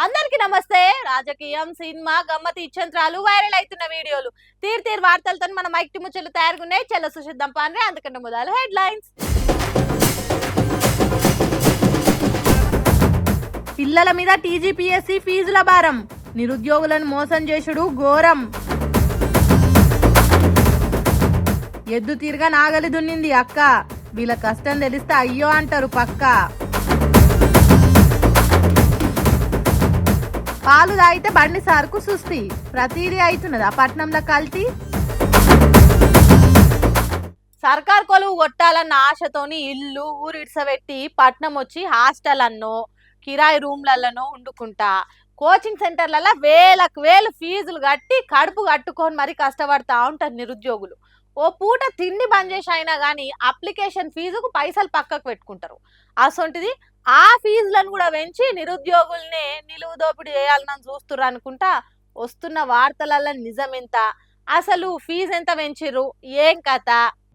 అందరికి నమస్తే. రాజకీయం, సినిమా, గమ్మతి ఇచ్చంత్రాలు, వైరల్ అవుతున్న వీడియోలు, తీరు వార్తలతో మన మైక్ ముచ్చట్లు తయారుగున్నాయి. చెల్ల సుశిద్దాం పాన్రే. అందుకంటే మొదలు హెడ్లైన్స్. పిల్లల మీద టీజీపీఎస్సీ ఫీజుల భారం, నిరుద్యోగులను మోసం చేసుడు ఘోరం. ఎద్దు తీరుగా నాగలి దున్నింది అక్క, వీళ్ళ కష్టం తెలిస్తే అయ్యో అంటారు పక్క. పాలు తాగితే బండి సార్కు సుస్తి, ప్రతిదీ అవుతున్నది ఆ పట్నంలో కల్తీ. సర్కార్ కొలువు కొట్టాలన్న ఆశతోని ఇల్లు ఊరిడ్సబెట్టి పట్నం వచ్చి హాస్టల్ అన్నో కిరాయి రూమ్లలోనో వండుకుంటా కోచింగ్ సెంటర్లలో వేలకు వేలు ఫీజులు కట్టి కడుపు కట్టుకొని మరి కష్టపడతా ఉంటారు నిరుద్యోగులు. ఓ పూట తిండి బంద్ చేసి అయినా కానీ అప్లికేషన్ ఫీజుకు పైసలు పక్కకు పెట్టుకుంటారు. అసొంటిది ఆ ఫీజులను కూడా పెంచి నిరుద్యోగుల్ని నిలువు దోపిడీ చేయాలని చూస్తున్నారు అనుకుంటా. వస్తున్న వార్తలలో నిజమెంత, అసలు ఫీజు ఎంత పెంచిర్రు, ఏం కథ,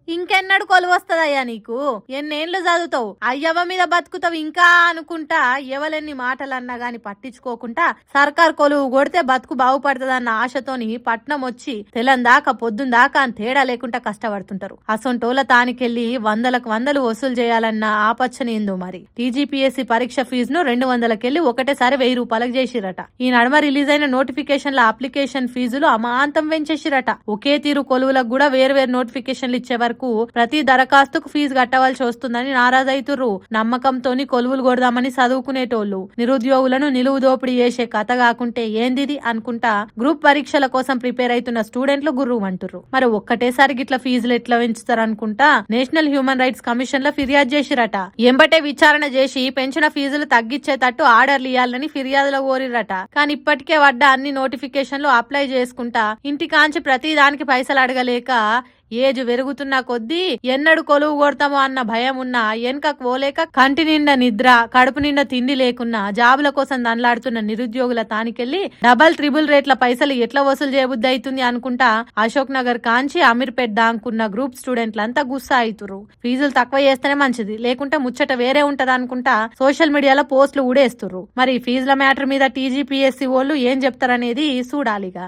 ఇంకెన్నడు కొలువు వస్తుందయ్యా నీకు, ఎన్నేళ్ళు చదువుతావు, అయ్యవ మీద బతుకుతావు ఇంకా అనుకుంటా ఎవలెన్ని మాటలన్నా గాని పట్టించుకోకుండా సర్కార్ కొలువు కొడితే బతుకు బాగుపడుతుందన్న ఆశతోని పట్నం వచ్చి తెలందాకా పొద్దుందాకా అని తేడా లేకుండా కష్టపడుతుంటారు. అసొంటోళ్ళ తానికెళ్లి వందలకు వందలు వసూలు చేయాలన్న ఆపచ్చని ఏందో మరి. టీజీపీఎస్సీ పరీక్ష ఫీజును 200కెళ్లి ఒకటేసారి 1000 రూపాయలకు చేసిరట. ఈ నడుమ రిలీజ్ అయిన నోటిఫికేషన్ల అప్లికేషన్ ఫీజులు అమాంతం పెంచేసిరట. ఒకే తీరు కొలువులకు కూడా వేరు నోటిఫికేషన్లు ఇచ్చే వరకు ప్రతి దరఖాస్తుకు ఫీజు కట్టవలసి వస్తుందని నారాజైతుర్రు. నమ్మకంతోని కొలువులు కొడదామని చదువుకునేటోళ్లు నిరుద్యోగులను నిలువు దోపిడీ చేసే కథ కాకుంటే ఏందిది అనుకుంటా గ్రూప్ పరీక్షల కోసం ప్రిపేర్ అవుతున్న స్టూడెంట్లు గుర్రు అంటుర్రు. మరి ఒక్కటేసారి గిట్ల ఫీజులు ఎట్లా పెంచుతారు అనుకుంటా నేషనల్ హ్యూమన్ రైట్స్ కమిషన్ లో ఫిర్యాదు చేసిరట. ఎంబటే విచారణ చేసి పెంచిన ఫీజులు తగ్గించేటట్టు ఆర్డర్లు ఇవ్వాలని ఫిర్యాదులో కోరిరట. కానీ ఇప్పటికే పడ్డ అన్ని నోటిఫికేషన్లు అప్లై చేసుకుంటా ఇంటికాంచి ప్రతి దానికి పైసలు అడగలేక ఏజ్ పెరుగుతున్న కొద్దీ ఎన్నడు కొలువు కొడతామో అన్న భయం ఉన్నా వెనకకు పోలేక కంటి నిండా నిద్ర కడుపు నిండా తిండి లేకున్నా జాబుల కోసం దండ్లాడుతున్న నిరుద్యోగుల తానికెళ్లి డబల్ ట్రిబుల్ రేట్ల పైసలు ఎట్లా వసూలు చేయబుద్ధి అవుతుంది అనుకుంటా అశోక్ నగర్ కాంచి అమీర్పేట్ దాంకున్న గ్రూప్ స్టూడెంట్లంతా గుస్సా అవుతురు. ఫీజులు తక్కువ చేస్తేనే మంచిది, లేకుంటే ముచ్చట వేరే ఉంటది అనుకుంటా సోషల్ మీడియాలో పోస్టులు ఊడేస్తుర్రు. మరి ఫీజుల మ్యాటర్ మీద టీజీపీఎస్సీ వాళ్ళు ఏం చెప్తారనేది చూడాలిగా.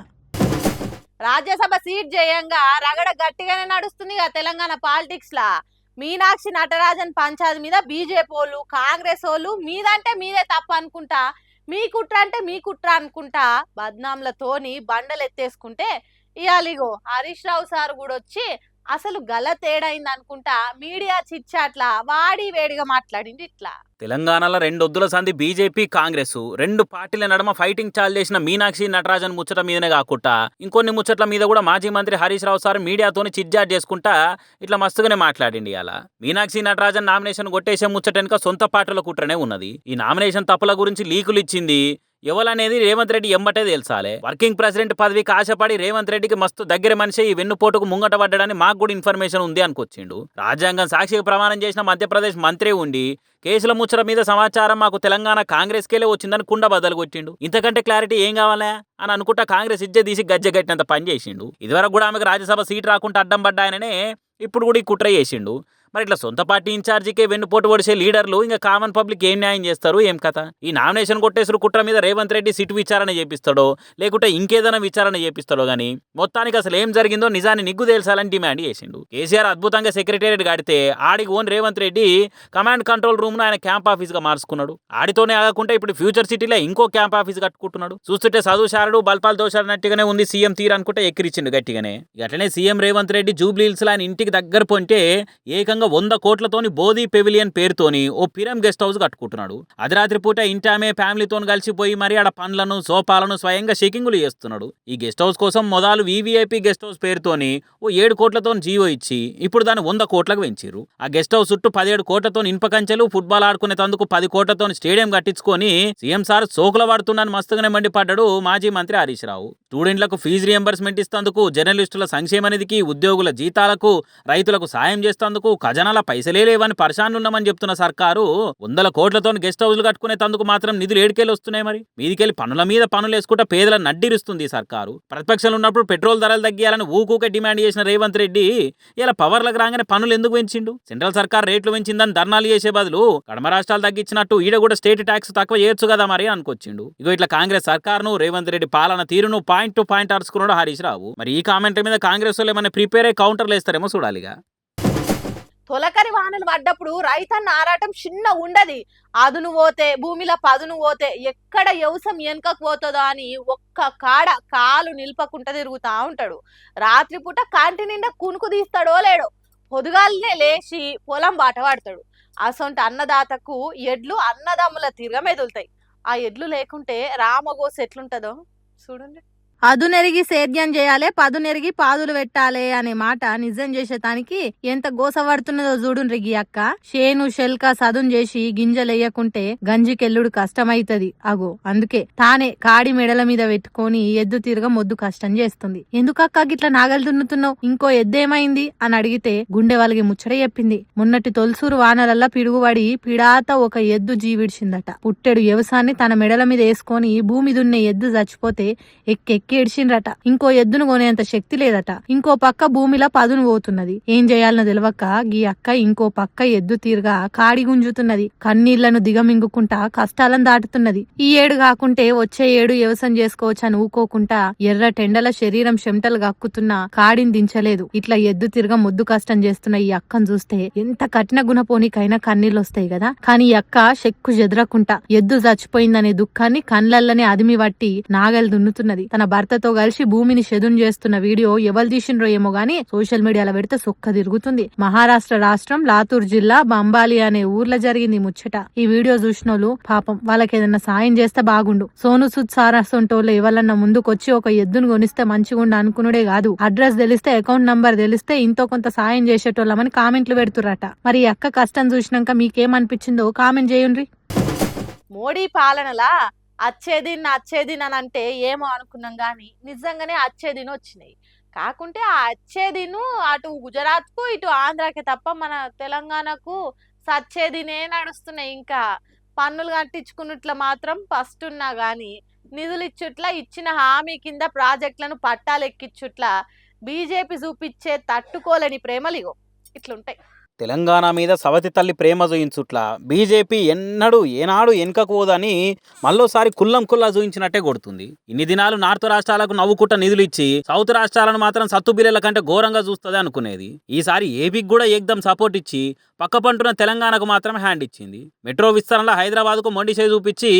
రాజ్యసభ సీట్ జయంగా రగడ గట్టిగానే నడుస్తుంది తెలంగాణ పాలిటిక్స్ లా. మీనాక్షి నటరాజన్ పంచాయతీ మీద బీజేపీ వాళ్ళు కాంగ్రెస్ వాళ్ళు మీదంటే మీదే తప్ప అనుకుంటా, మీ కుట్ర అంటే మీ కుట్ర అనుకుంటా బద్నాంలతోని బండలు ఎత్తేసుకుంటే ఇయాలిగో హరీష్ రావు సార్ కూడా వచ్చి అసలు గల తేడైంది అనుకుంటా మీడియా చిచ్చాట్లా వాడి వేడిగా మాట్లాడింది ఇట్లా. తెలంగాణలో 2 ఒద్దుల సంధి బీజేపీ కాంగ్రెస్ 2 పార్టీల నడుమ ఫైటింగ్ చాలు చేసిన మీనాక్షి నటరాజన్ ముచ్చట మీదనే కాకుండా ఇంకొన్ని ముచ్చట్ల మీద కూడా మాజీ మంత్రి హరీష్ రావు సార్ మీడియాతోని చిట్చాట్ చేసుకుంటా ఇట్లా మస్తుగానే మాట్లాడింది. అలా మీనాక్షి నటరాజన్ నామినేషన్ కొట్టేసే ముచ్చట వెనుక సొంత పార్టీల కుట్రనే ఉన్నది. ఈ నామినేషన్ తప్పుల గురించి లీకులు ఇచ్చింది ఎవలనేది రేవంత్ రెడ్డి ఎంబటే తెలుసాలే. వర్కింగ్ ప్రెసిడెంట్ పదవికి ఆశపడి రేవంత్ రెడ్డికి మస్తు దగ్గర మనిషి ఈ వెన్నుపోటుకు ముంగట పడ్డాడని మాకు కూడా ఇన్ఫర్మేషన్ ఉంది అనుకొచ్చిండు. రాజ్యాంగం సాక్షిగా ప్రమాణం చేసిన మధ్యప్రదేశ్ మంత్రి ఉండి కేసుల ముచ్చట మీద సమాచారం మాకు తెలంగాణ కాంగ్రెస్ కేలే వచ్చిందని కుండ బద్దలు కొట్టిండు. ఇంతకంటే క్లారిటీ ఏం కావాలా అని అనుకుంటా కాంగ్రెస్ ఇజ్జ తీసి గజ్జగట్టినంత పని చేసిండు. ఇదివరకు కూడా ఆమెకు రాజ్యసభ సీట్ రాకుండా అడ్డం పడ్డాయననే ఇప్పుడు కూడా ఈ కుట్ర చేసిండు. మరి ఇట్లా సొంత పార్టీ ఇన్ఛార్జికే వెన్నుపోటు పొడిచే లీడర్లు ఇంకా కామన్ పబ్లిక్ ఏం న్యాయం చేస్తారు ఏం కథ? ఈ నామినేషన్ కొట్టేసుడు కుట్ర మీద రేవంత్ రెడ్డి సిట్ విచారణ చేపిస్తాడో లేకుంటే ఇంకేదైనా విచారణ చేపిస్తాడో గానీ మొత్తానికి అసలు ఏం జరిగిందో నిజాన్ని నిగ్గు తేల్చాలని డిమాండ్ చేసిండు. కేసీఆర్ అద్భుతంగా సెక్రటేరియట్ కడితే ఆడికి own Revanth Reddy command control room ను ఆయన క్యాంప్ ఆఫీస్ గా మార్చుకున్నాడు. ఆడితోనే ఆగకుండా ఇప్పుడు ఫ్యూచర్ సిటీలో ఇంకో క్యాంప్ ఆఫీస్ కట్టుకుంటున్నాడు. చూస్తుంటే చదువుశారుడు బల్పాలు దోషాడినట్టుగానే ఉంది సీఎం తీరు అనుకుంటే ఎక్కిరిచ్చిండు గట్టిగానే. అట్లనే సీఎం రేవంత్ రెడ్డి జూబ్లీహిల్స్ ఆయన ఇంటికి దగ్గర పోంటే ఏకంగా 100 కోట్లతోని బోధి పెవిలియన్ పేరుతోని ఓ పిరం గెస్ట్ హౌస్ కట్టుకుంటున్నాడు. అర్ధరాత్రి పూట ఇంటామే ఫ్యామిలీతో కలిసిపోయి మరి ఆడ పండ్లను సోపాలను స్వయంగా చెకింగులు చేస్తున్నాడు. ఈ గెస్ట్ హౌస్ కోసం మొదలు వివిఐపి గెస్ట్ హౌస్ పేరుతోని ఓ 7 కోట్లతో జీవో ఇచ్చి ఇప్పుడు దాన్ని 100 కోట్లకు పెంచారు. ఆ గెస్ట్ హౌస్ చుట్టూ 17 కోట్లతో ఇనుప కంచెలు, ఫుట్బాల్ ఆడుకునే తందుకు 10 కోట్లతో స్టేడియం కట్టించుకొని సీఎం సార్ సోకుల వాడుతున్నాను మస్తుగానే మండిపడ్డాడు మాజీ మంత్రి హరీష్ రావు. స్టూడెంట్లకు ఫీజు రియంబర్స్మెంట్ ఇస్తందుకు, జర్నలిస్టుల సంక్షేమ నిధికి, ఉద్యోగుల జీతాలకు, రైతులకు సాయం చేస్తేందుకు, ఖజానాల పైసలే లేవని పరిశాన్ ఉన్నామని చెప్తున్న సర్కారు 100 కోట్లతో గెస్ట్ హౌస్లు కట్టుకునే తందుకు మాత్రం నిధులు ఏడికెళ్ళి వస్తున్నాయి. మరి మీదికెళ్ళి పనుల మీద పనులు వేసుకుంటా పేదల నడ్డిరుస్తుంది ఈ సర్కారు. ప్రతిపక్షంలో ఉన్నప్పుడు పెట్రోల్ ధరలు తగ్గియాలని ఊకూకే డిమాండ్ చేసిన రేవంత్ రెడ్డి ఇలా పవర్లకు రాగానే పనులు ఎందుకు పెంచిండు? సెంట్రల్ సర్కార్ రేట్లు పెంచిందని ధర్నాలు చేసే బదులు కడమ రాష్ట్రాలు తగ్గించినట్టు ఈడ కూడా స్టేట్ ట్యాక్స్ తక్కువ చేయొచ్చు కదా మరి అనుకొచ్చిండు. ఇగో ఇట్లా కాంగ్రెస్ సర్కార్ను రేవంత్ రెడ్డి పాలన తీరును point to point అరుచుకున్నాడు Harish Rao. మరి ఈ కామెంట్ మీద కాంగ్రెస్ వాళ్ళు ఏమైనా ప్రిపేర్ అయ్యి కౌంటర్లు వేస్తారేమో చూడాలిగా. తొలకరి వానలు పడ్డప్పుడు రైతన్న ఆరాటం చిన్న ఉండది. అదును పోతే భూమిలో పదును పోతే ఎక్కడ వ్యవసాయం వెనకకు పోతుందో అని ఒక్క కాడ కాలు నిల్పకుండా తిరుగుతా ఉంటాడు. రాత్రిపూట కంటి నిండా కునుకు తీస్తాడో లేడో పొదుగాలనే లేచి పొలం బాట పడతాడు. అసొంటి అన్నదాతకు ఎడ్లు అన్నదమ్ముల తిరగ మెదులుతాయి. ఆ ఎడ్లు లేకుంటే రామగోస ఎట్లుంటదో చూడండి. అదునెరిగి సేద్యం చేయాలి, పదునెరిగి పాదులు పెట్టాలి అనే మాట నిజం చేసేటానికి ఎంత గోసపడుతున్నదో చూడుండ్రి గీ అక్క. షేను షెల్క సదును చేసి గింజలెయ్యకుంటే గంజికెల్లుడు కష్టమైతది. అగో అందుకే తానే కాడి మెడల మీద పెట్టుకొని ఎద్దు తిరగ మొద్దు కష్టం చేస్తుంది. ఎందుకక్క గిట్లా నాగలు దున్నుతున్నావు, ఇంకో ఎద్దేమైంది అని అడిగితే గుండె వాళ్ళకి ముచ్చట చెప్పింది. మొన్నటి తొలసూరు వానలల్లా పిడుగుబడి పిడాత ఒక ఎద్దు జీవిడిచిందట. పుట్టెడు వ్యవసాయాన్ని తన మెడల మీద వేసుకొని భూమి దున్నే ఎద్దు చచ్చిపోతే ఎక్కెక్కి ఏడ్చిండ్రట. ఇంకో ఎద్దును కొనేంత శక్తి లేదట. ఇంకో పక్క భూమిలో పదును పోతున్నది. ఏం చేయాలనో తెలియక గీ అక్క ఇంకో పక్క ఎద్దు తీరుగా కాడి గుంజుతున్నది. కన్నీళ్లను దిగమింగుకుంటా కష్టాలను దాటుతున్నది. ఈ ఏడు కాకుంటే వచ్చే ఏడు వ్యవసాయం చేసుకోవచ్చని ఊకోకుంటా ఎర్ర టెండల శరీరం చెమటలు గక్కుతున్నా కాడిని దించలేదు. ఇట్లా ఎద్దు తిరగ ముద్దు కష్టం చేస్తున్న ఈ అక్కను చూస్తే ఎంత కఠిన గుణపోనికైనా కన్నీళ్ళు వస్తాయి కదా. కానీ ఈ అక్క చెక్కు చెదరకుంటా ఎద్దు చచ్చిపోయిందనే దుఃఖాన్ని కళ్ళల్లోనే అదిమి పట్టి నాగలు దున్నుతున్నది. తన భర్తతో కలిసి భూమిని శదును చేస్తున్న వీడియో ఎవరు తీసిండ్రో ఏమో గానీ సోషల్ మీడియాలో పెడితే సొక్క తిరుగుతుంది. మహారాష్ట్ర రాష్ట్రం లాతూర్ జిల్లా బంబాలి అనే ఊర్లో జరిగింది ముచ్చట. ఈ వీడియో చూసినోళ్ళు పాపం వాళ్ళకి ఏదన్నా సాయం చేస్తే బాగుండు. సోను సుద్ సారాసొంటోళ్ళు ఎవరన్నా ముందుకొచ్చి ఒక ఎద్దును కొనిస్తే మంచిగుండు అనుకునుడే కాదు, అడ్రస్ తెలిస్తే అకౌంట్ నంబర్ తెలిస్తే ఇంతో కొంత సాయం చేసేటోళ్ళమని కామెంట్లు పెడుతుర్రట. మరి ఈ అక్క కష్టం చూసినాక మీకేమనిపించిందో కామెంట్ చేయండి. మోడీ పాలనలా అచ్చేదిన్ అని అంటే ఏమో అనుకున్నాం గాని నిజంగానే అచ్చేదిన్ వచ్చినాయి. కాకుంటే ఆ అచ్చేదిను అటు గుజరాత్కు ఇటు ఆంధ్రాకి తప్ప మన తెలంగాణకు సచ్చేదినే నడుస్తున్నాయి. ఇంకా పన్నులు కట్టించుకున్నట్ల మాత్రం ఫస్ట్ ఉన్నా గాని నిధులు ఇచ్చుట్ల ఇచ్చిన హామీ కింద ప్రాజెక్టులను పట్టాలు ఎక్కిచ్చుట్ల బీజేపీ చూపించే తట్టుకోలేని ప్రేమలిగో ఇట్లుంటాయి. తెలంగాణ మీద సవతి తల్లి ప్రేమ చూయించుట్లా బీజేపీ ఎన్నడూ ఏనాడు వెనుకపోదని మళ్ళోసారి కుల్లం కుల్లా చూయించినట్టే కొడుతుంది. ఇన్ని దినాలు నార్త్ రాష్ట్రాలకు నవ్వుకుట్ట నిధులు ఇచ్చి సౌత్ రాష్ట్రాలను మాత్రం సత్తు బిల్లల కంటే ఘోరంగా చూస్తుంది అనుకునేది. ఈసారి ఏపీకి కూడా ఏకదం సపోర్ట్ ఇచ్చి పక్కపంటున్న తెలంగాణకు మాత్రం హ్యాండ్ ఇచ్చింది. మెట్రో విస్తరణలో హైదరాబాద్కు మొండి చేయి చూపించి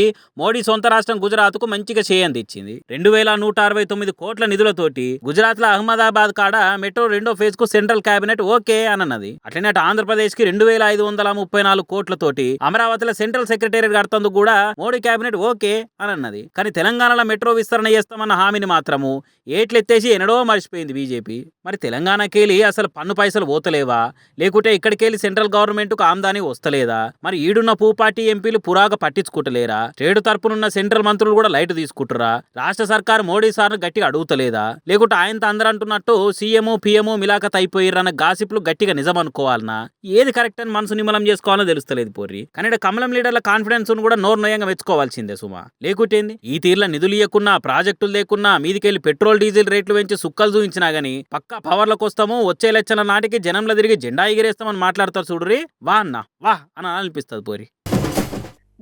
మోడీ సొంత రాష్ట్రం గుజరాత్కు మంచిగా చేయందిచ్చింది. 2169 కోట్ల నిధులతోటి గుజరాత్లో అహ్మదాబాద్ కాడ మెట్రో రెండో ఫేజ్ కు సెంట్రల్ కేబినెట్ ఓకే అన్నది. అట్లనే ఆంధ్రప్రదేశ్ కి 2534 కోట్లతోటి అమరావతిలో సెంట్రల్ సెక్రటేరియట్ కడుతందుకు కూడా మోడీ కేబినెట్ ఓకే అన్నది. కానీ తెలంగాణలో మెట్రో విస్తరణ చేస్తామన్న హామీని మాత్రము ఏట్లెత్తేసి ఎనడో మర్చిపోయింది బీజేపీ. మరి తెలంగాణకెళ్ళి అసలు పన్ను పైసలు పోతలేవా, లేకుంటే ఇక్కడికెళ్ళి సెంట్రల్ గవర్నమెంట్ కు ఆమ్దాని వస్తలేదా? మరి ఈడున్న పార్టీ ఎంపీలు పురాగా పట్టించుకుంటలేరా? ట్రేడ్ తరపునున్న సెంట్రల్ మంత్రులు కూడా లైట్ తీసుకుంటురా? రాష్ట్ర సర్కారు మోడీ సార్ను గట్టిగా అడుగుతలేదా? లేకుంటే ఆయనతో అందరూ అంటున్నట్టు సీఎం పిఎం మిలాఖత్ అయిపోయిరన్న గాసిప్లు గట్టిగా నిజం అనుకోవాలనా? ఏది కరెక్ట్ అని మనసు నిమ్మలం చేసుకోవాలో తెలుస్తలేదు పోర్రి. కానీ కమలం లీడర్ల కాన్ఫిడెన్స్ కూడా నోరు నయంగా మెచ్చుకోవాల్సిందే సుమా. లేకుంటేంది ఈ తీర్ల నిధులు ఇవ్వకున్నా ప్రాజెక్టులు లేకున్నా మీదికెళ్ళి పెట్రోల్ డీజిల్ రేట్లు పెంచి సుక్కలు చూపించినా గానీ పక్కా పవర్లకు వస్తాము, వచ్చే లెచ్చల నాటికి జనంలో తిరిగి జెండా ఎగిరేస్తామని మాట్లాడతారు చూడురి. వా అన్న వా అని అనిపిస్తుంది పోరి.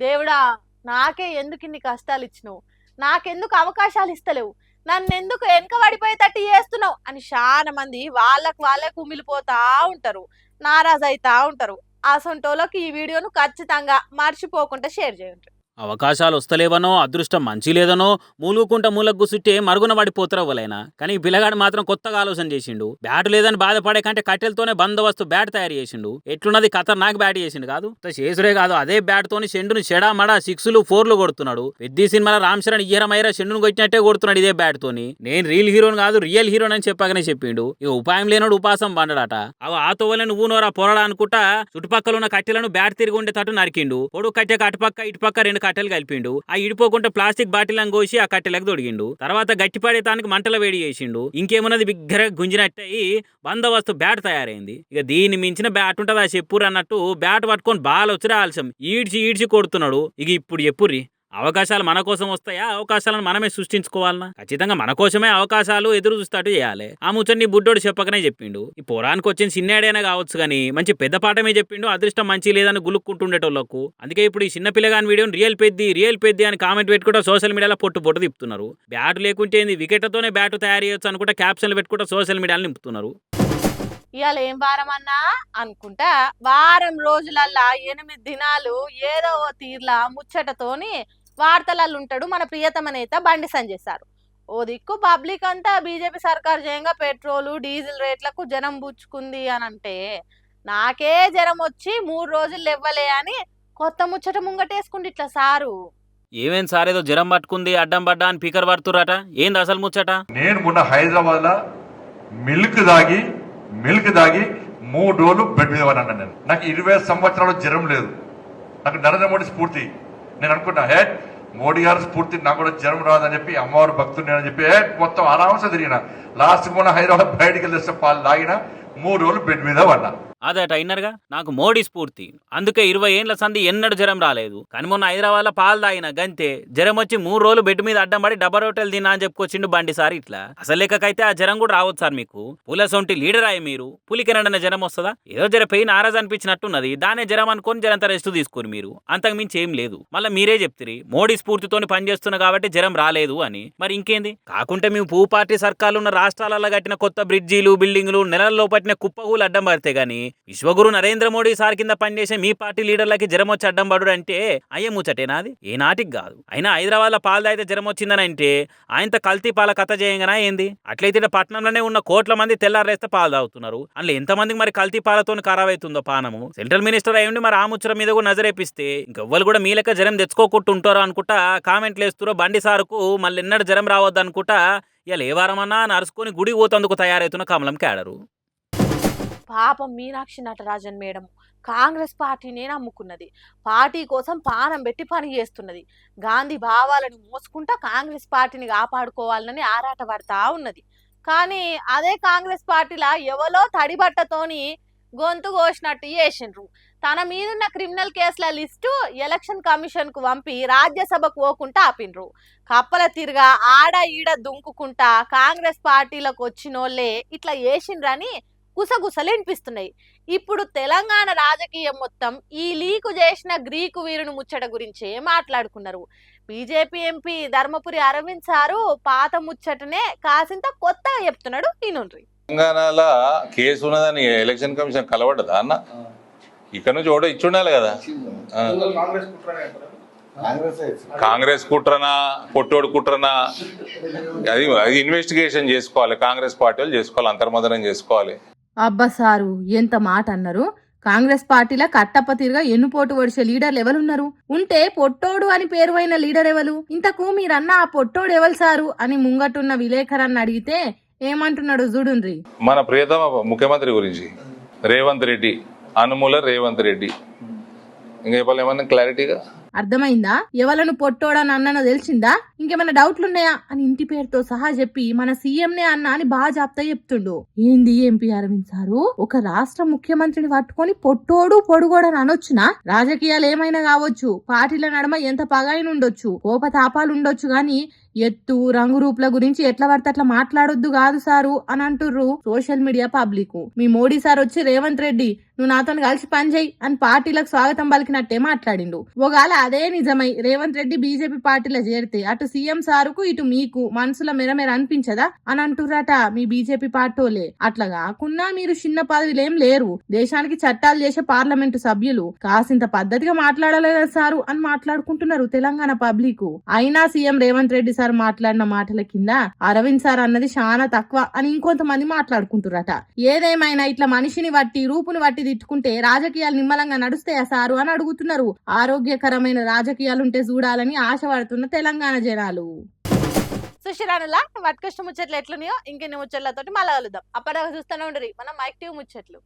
దేవుడా, నాకే ఎందుకు ఇన్ని కష్టాలు ఇచ్చినావు, నాకెందుకు అవకాశాలు ఇస్తలేవు, నన్నెందుకు వెనక పడిపోయేటట్టు చేస్తున్నావు అని చాలా మంది వాళ్ళకు కుమిలిపోతా ఉంటారు, నారాజు అవుతా ఉంటారు. అసొంటోళ్ళకి ఈ వీడియోను ఖచ్చితంగా మర్చిపోకుండా షేర్ చేయండి. అవకాశాలు వస్తలేవనో అదృష్టం మంచి లేదనో మూలుగుకుంట మూలకు గుసుట్టే మరుగున పడిపోతారు ఎవరైనా. కానీ పిల్లగాడు మాత్రం కొత్తగా ఆలోచన చేసిండు. బ్యాట్ లేదని బాధపడే కంటే కట్టెలతోనే బందోబస్తు బ్యాట్ తయారు చేసిండు. ఎట్లున్నది ఖతర్నాక్ బ్యాట్ చేసిండు కాదు, చేసుడే కాదు అదే బ్యాట్ తోని చెండును చెడా మడా 6లు 4లు కొడుతున్నాడు. పెద్ద సినిమాలో రామ్ చరణ్ ఇయ్యరమైరా చెండును కొట్టినట్టే కొడుతున్నాడు ఇదే బ్యాట్ తోని. నేను రీల్ హీరోని కాదు రియల్ హీరోని అని చెప్పగానే చెప్పిండు. ఇక ఉపాయం లేనోడు ఉపాసం పండడట. అవి ఆ తోవలే నువ్వు నోరా పొరడా అనుకుంటా చుట్టుపక్కల ఉన్న కట్టెలను బ్యాట్ తిరిగి ఉండేటట్టు నరికిండు. పొడు కట్టె అటుపక్క ఇటుపక్క 2 కట్టెలు కలిపిండు. ఆ ఇడిపోకుండా ప్లాస్టిక్ బాటిల్ అని కోసి ఆ కట్టెలకు తొడిగిండు. తర్వాత గట్టిపడేతానికి మంటల వేడి చేసిండు. ఇంకేమున్నది బిగ్గర గుంజినట్టయి బందోబస్తు బ్యాట్ తయారైంది. ఇక దీన్ని మించిన బ్యాట్ ఉంటుందా చెప్పురు అన్నట్టు బ్యాట్ పట్టుకొని బాల్ వచ్చి ఆలస్యం ఈడ్చి కొడుతున్నాడు. ఇక ఇప్పుడు చెప్పుర్రి, అవకాశాలు మన కోసం వస్తాయా, అవకాశాలను మనమే సృష్టించుకోవాలన్నా? ఖచ్చితంగా మన కోసమే అవకాశాలు ఎదురు చూస్తాటు చేయాలి. ఆ ముచ్చని బుడ్డోడు చెప్పకనే చెప్పిండు. ఈ పోరానికి వచ్చిన చిన్నేడైనా కావచ్చు కానీ మంచి పెద్ద పాఠమే చెప్పిండు. అదృష్టం మంచి లేదని గులుక్కుంటుండేటోళ్ళకు. అందుకే ఇప్పుడు ఈ చిన్న పిల్లగాని వీడియోని రియల్ పెద్ది అని కామెంట్ పెట్టుకుంటా సోషల్ మీడియాలో పొట్టు తిప్పుతున్నారు. బ్యాట్ లేకుంటే వికెట్లతోనే బ్యాట్ తయారు చేయొచ్చు అనుకుంటా క్యాప్షన్లు పెట్టుకుంటా సోషల్ మీడియాలో నింపుతున్నారు. ఇవాళ ఏం వారం అన్నా అనుకుంటా వారం రోజులల్లా 8 దినాలు ఏదో ఓ తీర్లా ముచ్చటతోని వార్తలలో ఉంటాడు మన ప్రియతమ నేత బండి సంజయ్ సార్. ఓ దిక్కు పబ్లిక్ అంతా బీజేపీ సర్కార్ చేయంగా పెట్రోలు డీజిల్ రేట్లకు జనం బుచ్చుకుంది అని అంటే, నాకే జ్వరం వచ్చి 3 రోజులు ఇవ్వలే అని కొత్త ముచ్చట ముంగటేసుకుంటే ఇట్లా సారు. ఏమేం సార్ ఏదో జ్వరం పట్టుకుంది అడ్డం పడ్డా అని పీకర్ పడుతురట, ఏంది అసలు ముచ్చట? నేను మొన్న హైదరాబాద్ లో మిల్క్ దాగి 3 రోజులు బెడ్ మీద పడినా. నేను నాకు 20 సంవత్సరాలు జ్వరం లేదు. నాకు నరేంద్ర మోడీ స్ఫూర్తి. నేను అనుకున్నా మోడీ గారు స్ఫూర్తి నాకు కూడా జ్వరం రాదని చెప్పి అమ్మవారు భక్తుని అని చెప్పి మొత్తం ఆరాంస తిరిగిన. లాస్ట్ మొన్న హైదరాబాద్ బయటికి వెళ్ళేస్తే పాలు తాగిన 3 రోజులు బెడ్ మీద పడ్డా. అదట అయినరుగా, నాకు మోడీ స్ఫూర్తి. అందుకే 20 ఏండ్ల సంధి ఎన్నడూ జ్వరం రాలేదు. కానీ మొన్న హైదరాబాద్ లో పాలు తాగిన గంతే జ్వరం వచ్చి 3 రోజులు బెడ్ మీద అడ్డం పడి డబ్బా రొట్టెలు తిన్నా అని చెప్పుకొచ్చిండు బండి సార్. ఇట్లా అసలు లెక్కకైతే ఆ జ్వరం కూడా రావచ్చు సార్ మీకు. పులసొంటి లీడర్ అయ్యి మీరు పులికెనడనే జ్వరం వస్తుందా? ఏదో జర పెయిన్ ఆరాజ్ అనిపించినట్టున్నది, దానే జ్వరం అనుకొని జరంత రెస్ట్ తీసుకుని మీరు, అంతకు మించి ఏం లేదు. మళ్ళీ మీరే చెప్తిరి మోడీ స్ఫూర్తితోని పనిచేస్తున్నా కాబట్టి జ్వరం రాలేదు అని. మరి ఇంకేంది? కాకుంటే మేము పూ పార్టీ సర్కార్లు ఉన్న రాష్ట్రాలలో కట్టిన కొత్త బ్రిడ్జీలు బిల్డింగులు నెలల్లో పట్టిన కుప్పగూలు అడ్డం పడితే గానీ విశ్వగురు నరేంద్ర మోడీ సార్ కింద పనిచేసే మీ పార్టీ లీడర్లకి జ్వరం వచ్చి అడ్డం పడు అంటే అయ్యే ముచ్చటేనాది? ఏ నాటికి కాదు. అయినా హైదరాబాద్ లో పాలు తాగితే జ్వరం వచ్చిందని అంటే ఆయనతో కల్తీ పాల కథ చేయంగానా ఏంది? అట్లయితే పట్టణంలోనే ఉన్న కోట్ల మంది తెల్లారేస్తే పాలు తాగుతున్నారు. అందులో ఎంతమందికి మరి కల్తీ పాలతో ఖరాబ్ అవుతుందో పానము. సెంట్రల్ మినిస్టర్ అయ్యండి మరి ఆ ముచ్చట మీద కూడా నజరేపిస్తే ఇంకెవ్వరు కూడా మీ లెక్క జ్వరం తెచ్చుకోకుండా ఉంటారో అనుకుంటా కామెంట్లు వేస్తురో బండి సారుకు మళ్ళీ ఎన్నడూ జ్వరం రావద్దు అనుకుంటా ఇలా ఏ వారమన్నా నరుసుకొని గుడి పోతందుకు తయారవుతున్న కమలం కేడరు. పాపం మీనాక్షి నటరాజన్ మేడం కాంగ్రెస్ పార్టీనే నమ్ముకున్నది. పార్టీ కోసం పానం పెట్టి పని చేస్తున్నది. గాంధీ భావాలను మోసుకుంటా కాంగ్రెస్ పార్టీని కాపాడుకోవాలని ఆరాట పడతా ఉన్నది. కానీ అదే కాంగ్రెస్ పార్టీలా ఎవలో తడిబట్టతోని గొంతు కోసినట్టు చేసిండ్రు. తన మీదున్న క్రిమినల్ కేసుల లిస్టు ఎలక్షన్ కమిషన్ కు పంపి రాజ్యసభకు పోకుండా ఆపిండ్రు. కప్పల తిరుగా ఆడ ఈడ దుంకుకుంటా కాంగ్రెస్ పార్టీలకు వచ్చినోళ్లే ఇట్లా చేసిండ్రని గుసగుసలు వినిపిస్తున్నాయి. ఇప్పుడు తెలంగాణ రాజకీయం మొత్తం ఈ లీకు చేసిన గ్రీకు వీరుని ముచ్చట గురించే మాట్లాడుకున్నారు. BJP MP Dharmapuri Arvind sir పాత ముచ్చటనే కాసింత కొత్తగా చెప్తున్నాడు. ఈనుండ్రి. తెలంగాణలో కేసు ఉన్నదని ఎలక్షన్ కమిషన్ కలవడ్డదా అన్న? ఇక్కడ నుంచి ఓటో ఇచ్చుండాలి కదా. కాంగ్రెస్ కుట్రనా పొట్టోడు కుట్రనా అది ఇన్వెస్టిగేషన్ చేసుకోవాలి. కాంగ్రెస్ పార్టీ వాళ్ళు చేసుకోవాలి, అంతర్మదనం చేసుకోవాలి. అబ్బా సారు ఎంత మాట అన్నారు. కాంగ్రెస్ పార్టీలో కట్టప్ప తీరుగా ఎన్నుపోటు ఒడిసే లీడర్లు ఎవరున్నారు? ఉంటే పొట్టోడు అని పేరువైన లీడర్ ఎవరు? ఇంతకు మీరన్న ఆ పొట్టోడు ఎవరు సారు అని ముంగటున్న విలేకరాన్ని అడిగితే ఏమంటున్నాడు చూడుండ్రి. మన ప్రియతమ ముఖ్యమంత్రి గురించి రేవంత్ రెడ్డి, అనుమూల రేవంత్ రెడ్డి. ఇంకా చెప్పాలి ఏమన్నా క్లారిటీగా అర్థమైందా? ఎవలను పొట్టోడని అన్ననో తెలిసిందా? ఇంకేమైనా డౌట్లున్నాయా అని ఇంటి పేరుతో సహా చెప్పి మన సీఎంనే అన్న అని బాగా జాప్తా చెప్తుండు. ఏంది ఎంపీ అరవింద్ సారు ఒక రాష్ట్ర ముఖ్యమంత్రిని పట్టుకొని పొట్టోడు పొడుగోడని అనొచ్చునా? రాజకీయాలు ఏమైనా కావచ్చు, పార్టీల నడమ ఎంత పగాయనుండొచ్చు, కోపతాపాలు ఉండొచ్చు, గాని ఎత్తు రంగు రూపుల గురించి ఎట్లా పడితే అట్లా మాట్లాడొద్దు కాదు సారు అని అంటుర్రు సోషల్ మీడియా పబ్లిక్. మీ మోడీ సార్ వచ్చి రేవంత్ రెడ్డి నువ్వు నాతో కలిసి పని చేయి అని పార్టీలకు స్వాగతం పలికినట్టే మాట్లాడిండు. ఒకవేళ అదే నిజమై రేవంత్ రెడ్డి బీజేపీ పార్టీలో చేరితే అటు సీఎం సారుకు ఇటు మీకు మనసులో మెరమెర అనిపించదా అని అంటుర్రట మీ బీజేపీ పార్టీలే. అట్లా కాకున్నా మీరు చిన్న పదవిలేం లేరు, దేశానికి చట్టాలు చేసే పార్లమెంటు సభ్యులు, కాసింత పద్ధతిగా మాట్లాడలేదా సారు అని మాట్లాడుకుంటున్నారు తెలంగాణ పబ్లిక్. అయినా సీఎం రేవంత్ రెడ్డి సార్ మాట్లాడిన మాటల కింద అరవింద్ సార్ అన్నది చాలా తక్కువ అని ఇంకొంతమంది మాట్లాడుకుంటురట. ఏదేమైనా ఇట్లా మనిషిని బట్టి రూపుని బట్టి తిట్టుకుంటే రాజకీయాలు నిమ్మలంగా నడుస్తాయా సారు అని అడుగుతున్నారు. ఆరోగ్యకరమైన రాజకీయాలుంటే చూడాలని ఆశపడుతున్న తెలంగాణ జనాలు. సుశిరానులా వాటికొష్ట ముచ్చట్లు ఎట్లున్నాయో ఇంకెన్ని ముచ్చట్లతోటి మళ్ళా కలుద్దాం. అప్పటిదాకా చూస్తూనే ఉండరు మన మైక్ టీవీ ముచ్చట్లు.